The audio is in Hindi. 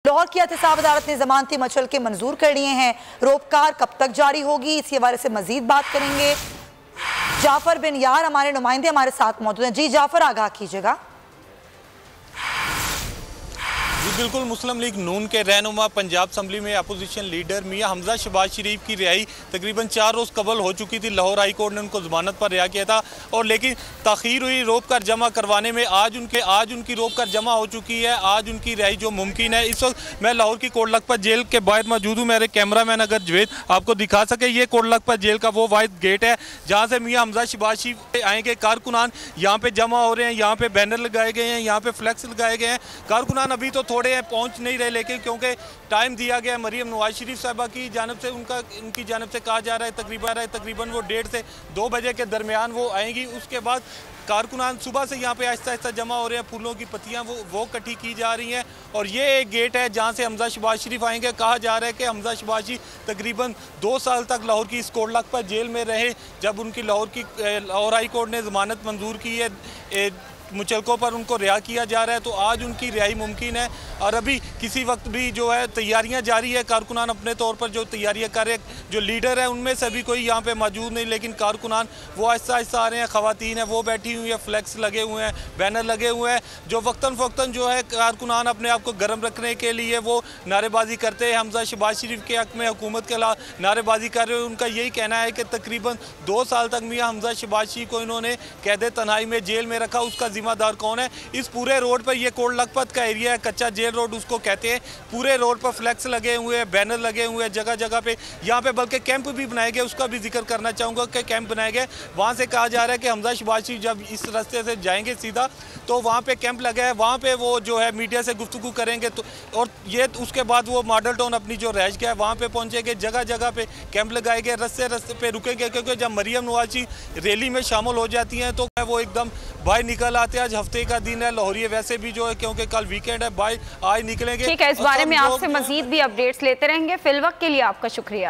लाहौर की एहतसाब अदालत ने जमानती मचल के मंजूर कर लिए हैं। रोपकार कब तक जारी होगी, इसी हवाले से मजीद बात करेंगे। जाफर बिन यार हमारे नुमाइंदे हमारे साथ मौजूद हैं। जी जाफर, आगाह कीजिएगा। जी बिल्कुल, मुस्लिम लीग नून के रहनुमा पंजाब असम्बली में अपोजिशन लीडर मियां हमजा शहबाज शरीफ की रिहाई तकरीबन 4 रोज़ कबल हो चुकी थी। लाहौर हाई कोर्ट ने उनको जमानत पर रिहा किया था और लेकिन ताख़ीर हुई रोक कर जमा करवाने में। आज उनकी रोक कर जमा हो चुकी है। आज उनकी रिहाई जो मुमकिन है। इस वक्त मैं लाहौर की कोट लखपत जेल के बाहर मौजूद हूँ। मेरे कैमरामैन अगर जवेद आपको दिखा सके, ये कोट लखपत जेल का वो वाहिद गेट है जहाँ से मियां हमजा शहबाज शरीफ आएंगे। कारकुनान यहाँ पे जमा हो रहे हैं, यहाँ पे बैनर लगाए गए हैं, यहाँ पे फ्लैक्स लगाए गए हैं। कारकुनान अभी तो थोड़े हैं, पहुंच नहीं रहे, लेकिन क्योंकि टाइम दिया गया मरीम नवाज शरीफ साहबा की जानब से, उनकी जानब से कहा जा रहा है तकरीबन वो 1:30 से 2 बजे के दरमियान वो आएंगी। उसके बाद कारकुनान सुबह से यहाँ पे आहिस्ता आहिस्ता जमा हो रहे हैं। फूलों की पत्तियाँ वो इकट्ठी की जा रही हैं और ये एक गेट है जहाँ से हमजा शहबाज शरीफ आएंगे। कहा जा रहा है कि हमजा शहबाज शरीफ तकरीबन 2 साल तक लाहौर की इस कोट लखपत जेल में रहे। जब उनकी लाहौर हाई कोर्ट ने ज़मानत मंजूर की है, मुचलकों पर उनको रिहा किया जा रहा है, तो आज उनकी रिहाई मुमकिन है। और अभी किसी वक्त भी जो है तैयारियां जारी है। कारकुनान अपने तौर पर जो तैयारियां कर रहे हैं, जो लीडर है उनमें से भी कोई यहाँ पे मौजूद नहीं, लेकिन कारकुनान वो आहिस्ता आहिस्ता आ रहे हैं। ख़वातीन है वो बैठी हुई है, फ्लैक्स लगे हुए हैं, बैनर लगे हुए हैं, जो वक्तन फ़वक्तन जो है कारकुनान अपने आप को गर्म रखने के लिए वो नारेबाजी करते हैं। हमजा शहबाज शरीफ के हक़ में हुकूमत के खिलाफ नारेबाजी कर रहे हैं। उनका यही कहना है कि तकरीबन 2 साल तक मियां हमजा शहबाज शरीफ को इन्होंने कैद तन्हाई में जेल में रखा। उसका जिम्मेदार कौन है? इस पूरे रोड पर, ये कोट लखपत का एरिया है, कच्चा जेल रोड उसको कहते हैं। पूरे रोड पर फ्लैक्स लगे हुए हैं, बैनर लगे हुए हैं जगह जगह पे। यहाँ पे बल्कि कैंप भी बनाए गए, उसका भी जिक्र करना चाहूँगा कि कैंप बनाए गए। वहाँ से कहा जा रहा है कि हमजा शहबाज शरीफ जब इस रास्ते से जाएंगे सीधा, तो वहाँ पे कैंप लगा है, वहाँ पे वो जो है मीडिया से गुफ्तगू करेंगे। तो और ये उसके बाद वो मॉडल टाउन अपनी जो रहायश है वहाँ पे पहुँचेंगे। जगह जगह पे कैंप लगाए गए, रस्ते पे रुकेंगे, क्योंकि जब मरीम नवाज रैली में शामिल हो जाती हैं तो वो एकदम बाहर निकल आते हैं। आज हफ्ते का दिन है, लाहौरिये वैसे भी जो है क्योंकि कल वीकेंड है, बाहर आज निकलेंगे। ठीक है, इस बारे में आपसे मजीद भी अपडेट्स लेते रहेंगे। फिलवक्त के लिए आपका शुक्रिया।